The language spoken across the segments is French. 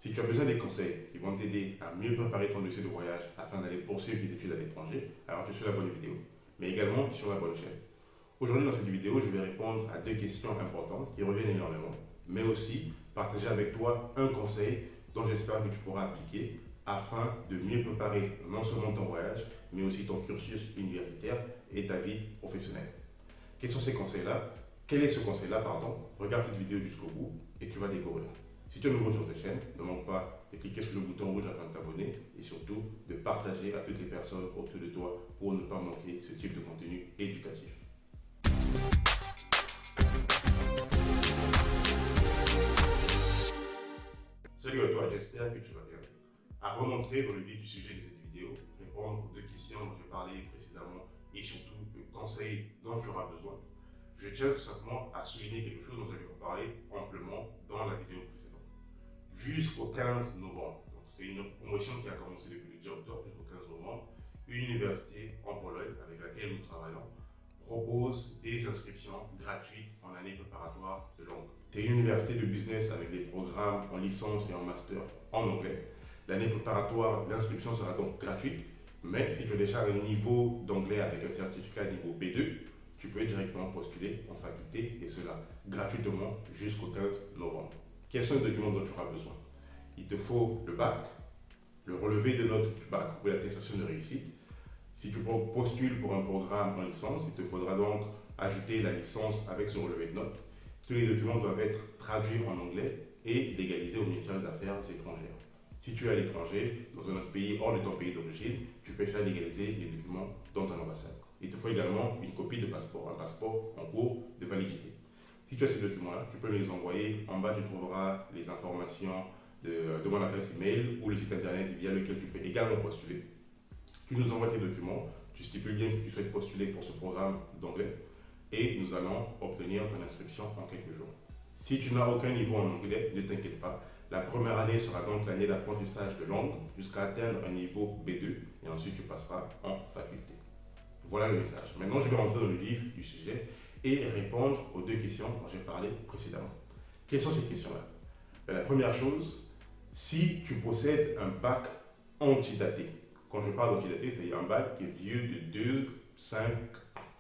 Si tu as besoin des conseils qui vont t'aider à mieux préparer ton dossier de voyage afin d'aller poursuivre tes études à l'étranger, alors tu es sur la bonne vidéo, mais également sur la bonne chaîne. Aujourd'hui, dans cette vidéo, je vais répondre à deux questions importantes qui reviennent énormément, mais aussi partager avec toi un conseil dont j'espère que tu pourras appliquer afin de mieux préparer non seulement ton voyage, mais aussi ton cursus universitaire et ta vie professionnelle. Quels sont ces conseils-là? Quel est ce conseil-là, pardon? Regarde cette vidéo jusqu'au bout et tu vas découvrir. Si tu es nouveau sur cette chaîne, ne manque pas de cliquer sur le bouton rouge afin de t'abonner et surtout de partager à toutes les personnes autour de toi pour ne pas manquer ce type de contenu éducatif. Salut à toi, j'espère que tu vas bien. Avant d'entrer dans le vif du sujet de cette vidéo, répondre aux deux questions dont j'ai parlé précédemment et surtout le conseil dont tu auras besoin, je tiens tout simplement à souligner quelque chose dont j'avais parlé amplement dans la vidéo précédente. Jusqu'au 15 novembre, donc c'est une promotion qui a commencé depuis le 10 octobre jusqu'au 15 novembre, une université en Pologne avec laquelle nous travaillons propose des inscriptions gratuites en année préparatoire de langue. C'est une université de business avec des programmes en licence et en master en anglais. L'année préparatoire, l'inscription sera donc gratuite, mais si tu as déjà un niveau d'anglais avec un certificat niveau B2, tu peux directement postuler en faculté et cela gratuitement jusqu'au 15 novembre. Quels sont les documents dont tu auras besoin? Il te faut le bac, le relevé de notes du bac ou l'attestation de réussite. Si tu postules pour un programme en licence, il te faudra donc ajouter la licence avec ce relevé de notes. Tous les documents doivent être traduits en anglais et légalisés au ministère des Affaires étrangères. Si tu es à l'étranger, dans un autre pays hors de ton pays d'origine, tu peux faire légaliser les documents dans ton ambassade. Il te faut également une copie de passeport, un passeport en cours de validité. Si tu as ces documents-là, tu peux les envoyer. En bas, tu trouveras les informations de mon adresse email ou le site internet via lequel tu peux également postuler. Tu nous envoies tes documents, tu stipules bien que tu souhaites postuler pour ce programme d'anglais et nous allons obtenir ton inscription en quelques jours. Si tu n'as aucun niveau en anglais, ne t'inquiète pas. La première année sera donc l'année d'apprentissage de langue jusqu'à atteindre un niveau B2 et ensuite tu passeras en faculté. Voilà le message. Maintenant, je vais rentrer dans le vif du sujet et répondre aux deux questions dont j'ai parlé précédemment. Quelles sont ces questions-là? La première chose, si tu possèdes un bac antidaté, quand je parle d'antidaté, c'est un bac qui est vieux de 2, 5,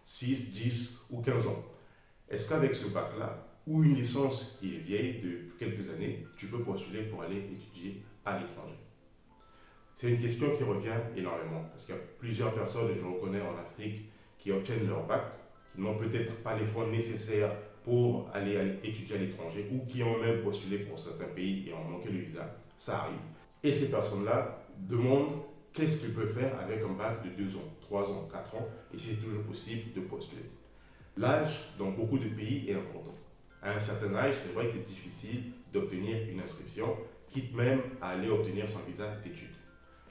6, 10 ou 15 ans. Est-ce qu'avec ce bac-là, ou une licence qui est vieille de quelques années, tu peux postuler pour aller étudier à l'étranger? C'est une question qui revient énormément, parce qu'il y a plusieurs personnes, et je reconnais en Afrique, qui obtiennent leur bac, qui n'ont peut-être pas les fonds nécessaires pour aller étudier à l'étranger, ou qui ont même postulé pour certains pays et ont manqué le visa. Ça arrive. Et ces personnes-là demandent qu'est-ce qu'ils peuvent faire avec un bac de 2 ans, 3 ans, 4 ans, et c'est toujours possible de postuler. L'âge, dans beaucoup de pays, est important. À un certain âge, c'est vrai que c'est difficile d'obtenir une inscription, quitte même à aller obtenir son visa d'études.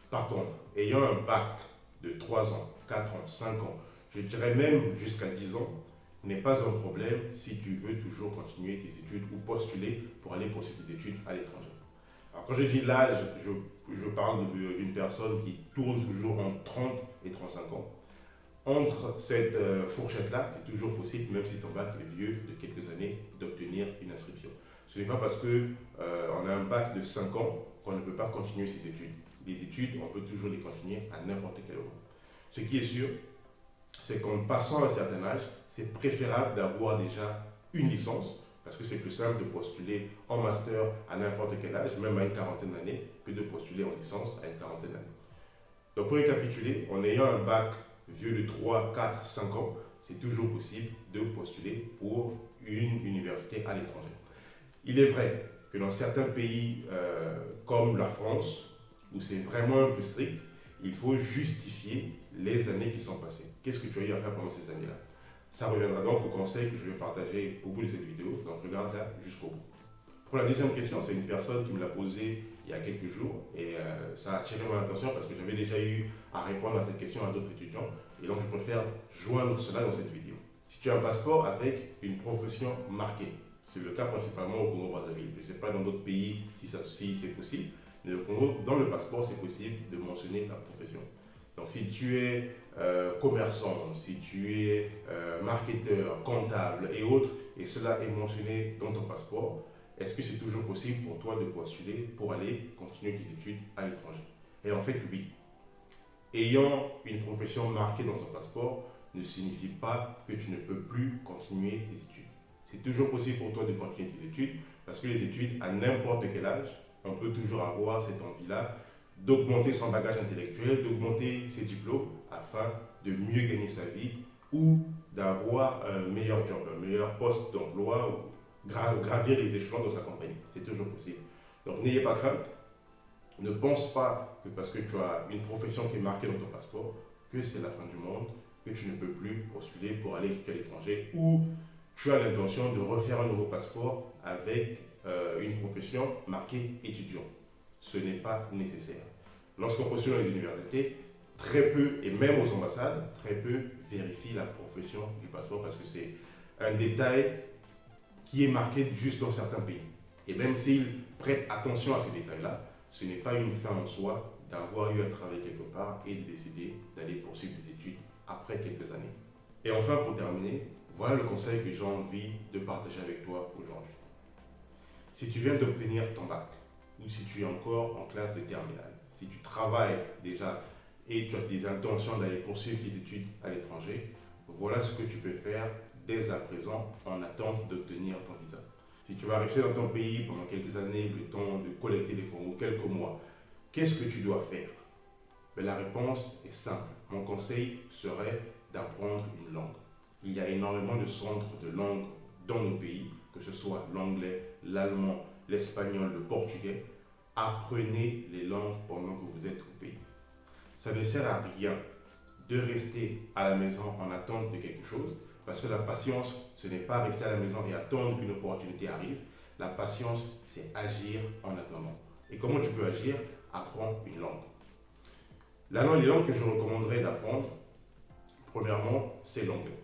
Par contre, ayant un bac de 3 ans, 4 ans, 5 ans, je dirais même jusqu'à 10 ans, n'est pas un problème si tu veux toujours continuer tes études ou postuler pour aller poursuivre tes études à l'étranger. Alors quand je dis l'âge, je parle d'une personne qui tourne toujours entre 30 et 35 ans. Entre cette fourchette-là, c'est toujours possible, même si ton bac est vieux de quelques années, d'obtenir une inscription. Ce n'est pas parce qu'on a un bac de 5 ans qu'on ne peut pas continuer ses études. Les études, on peut toujours les continuer à n'importe quel moment. Ce qui est sûr, c'est qu'en passant un certain âge, c'est préférable d'avoir déjà une licence, parce que c'est plus simple de postuler en master à n'importe quel âge, même à une quarantaine d'années, que de postuler en licence à une quarantaine d'années. Donc pour récapituler, en ayant un bac vieux de 3, 4, 5 ans, c'est toujours possible de postuler pour une université à l'étranger. Il est vrai que dans certains pays comme la France, où c'est vraiment un peu strict, il faut justifier les années qui sont passées. Qu'est-ce que tu as eu à faire pendant ces années-là? Ça reviendra donc au conseil que je vais partager au bout de cette vidéo, donc regarde là jusqu'au bout. Pour la deuxième question, c'est une personne qui me l'a posée il y a quelques jours et ça a attiré mon attention parce que j'avais déjà eu à répondre à cette question à d'autres étudiants et donc je préfère joindre cela dans cette vidéo. Si tu as un passeport avec une profession marquée, c'est le cas principalement au Congo-Brazzaville, je ne sais pas dans d'autres pays si c'est possible, mais au Congo, dans le passeport, c'est possible de mentionner la profession. Donc si tu es commerçant, si tu es marketeur, comptable et autres, et cela est mentionné dans ton passeport, est-ce que c'est toujours possible pour toi de postuler pour aller continuer tes études à l'étranger? Et en fait, oui. Ayant une profession marquée dans ton passeport ne signifie pas que tu ne peux plus continuer tes études. C'est toujours possible pour toi de continuer tes études parce que les études, à n'importe quel âge, on peut toujours avoir cette envie-là d'augmenter son bagage intellectuel, d'augmenter ses diplômes afin de mieux gagner sa vie ou d'avoir un meilleur job, un meilleur poste d'emploi ou gravir les échelons dans sa compagnie. C'est toujours possible. Donc n'ayez pas crainte. Ne pense pas que parce que tu as une profession qui est marquée dans ton passeport, que c'est la fin du monde, que tu ne peux plus postuler pour aller étudier à l'étranger ou tu as l'intention de refaire un nouveau passeport avec une profession marquée étudiant. Ce n'est pas nécessaire. Lorsqu'on postule dans les universités, très peu, et même aux ambassades, très peu vérifient la profession du passeport parce que c'est un détail qui est marqué juste dans certains pays. Et même s'ils prêtent attention à ces détails-là, ce n'est pas une fin en soi d'avoir eu à travailler quelque part et de décider d'aller poursuivre des études après quelques années. Et enfin, pour terminer, voilà le conseil que j'ai envie de partager avec toi aujourd'hui. Si tu viens d'obtenir ton bac, ou si tu es encore en classe de terminale, si tu travailles déjà et tu as des intentions d'aller poursuivre tes études à l'étranger, voilà ce que tu peux faire dès à présent en attente d'obtenir ton visa. Si tu vas rester dans ton pays pendant quelques années, le temps de collecter les fonds ou quelques mois, qu'est-ce que tu dois faire? La réponse est simple. Mon conseil serait d'apprendre une langue. Il y a énormément de centres de langue dans nos pays, que ce soit l'anglais, l'allemand, l'espagnol, le portugais. Apprenez les langues pendant que vous êtes au pays. Ça ne sert à rien de rester à la maison en attente de quelque chose, parce que la patience, ce n'est pas rester à la maison et attendre qu'une opportunité arrive. La patience, c'est agir en attendant. Et comment tu peux agir? Apprends une langue. Les langues que je recommanderais d'apprendre, premièrement, c'est l'anglais.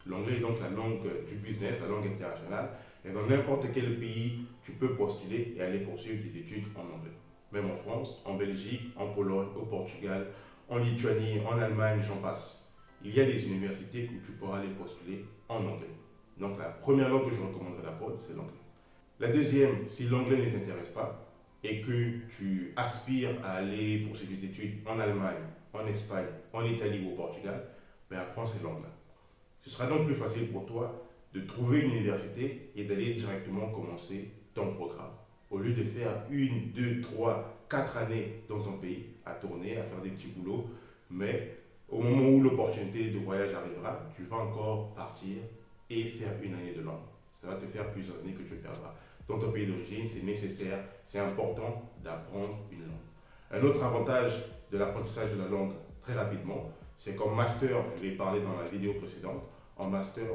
L'anglais est donc la langue du business, la langue internationale. Et dans n'importe quel pays, tu peux postuler et aller poursuivre des études en anglais. Même en France, en Belgique, en Pologne, au Portugal, en Lituanie, en Allemagne, j'en passe. Il y a des universités où tu pourras aller postuler en anglais. Donc la première langue que je recommanderais d'apprendre, c'est l'anglais. La deuxième, si l'anglais ne t'intéresse pas et que tu aspires à aller poursuivre des études en Allemagne, en Espagne, en Italie ou au Portugal, apprends ces langues-là. Ce sera donc plus facile pour toi de trouver une université et d'aller directement commencer ton programme. Au lieu de faire 1, 2, 3, 4 années dans ton pays, à tourner, à faire des petits boulots, mais au moment où l'opportunité de voyage arrivera, tu vas encore partir et faire une année de langue. Ça va te faire plusieurs années que tu perdras. Dans ton pays d'origine, c'est nécessaire, c'est important d'apprendre une langue. Un autre avantage de l'apprentissage de la langue, très rapidement, c'est qu'en master, je l'ai parlé dans la vidéo précédente, en master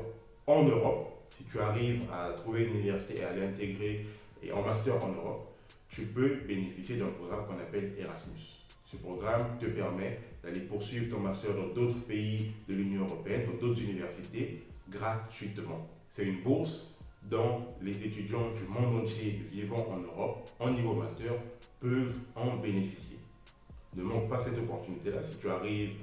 en Europe, si tu arrives à trouver une université et à l'intégrer et en master en Europe, tu peux bénéficier d'un programme qu'on appelle Erasmus. Ce programme te permet d'aller poursuivre ton master dans d'autres pays de l'Union européenne, dans d'autres universités, gratuitement. C'est une bourse dont les étudiants du monde entier vivant en Europe, en niveau master, peuvent en bénéficier. Ne manque pas cette opportunité-là. Si tu arrives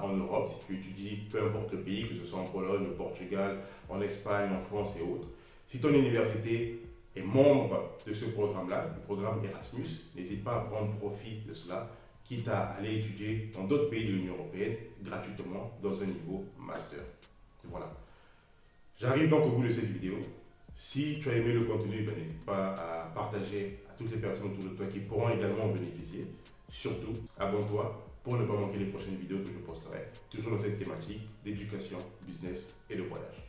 en Europe, si tu étudies peu importe le pays, que ce soit en Pologne, au Portugal, en Espagne, en France et autres, si ton université est membre de ce programme-là, du programme Erasmus, n'hésite pas à prendre profit de cela, quitte à aller étudier dans d'autres pays de l'Union européenne gratuitement dans un niveau master. Voilà. J'arrive donc au bout de cette vidéo. Si tu as aimé le contenu, n'hésite pas à partager à toutes les personnes autour de toi qui pourront également en bénéficier. Surtout, abonne-toi pour ne pas manquer les prochaines vidéos que je posterai, toujours dans cette thématique d'éducation, business et de voyage.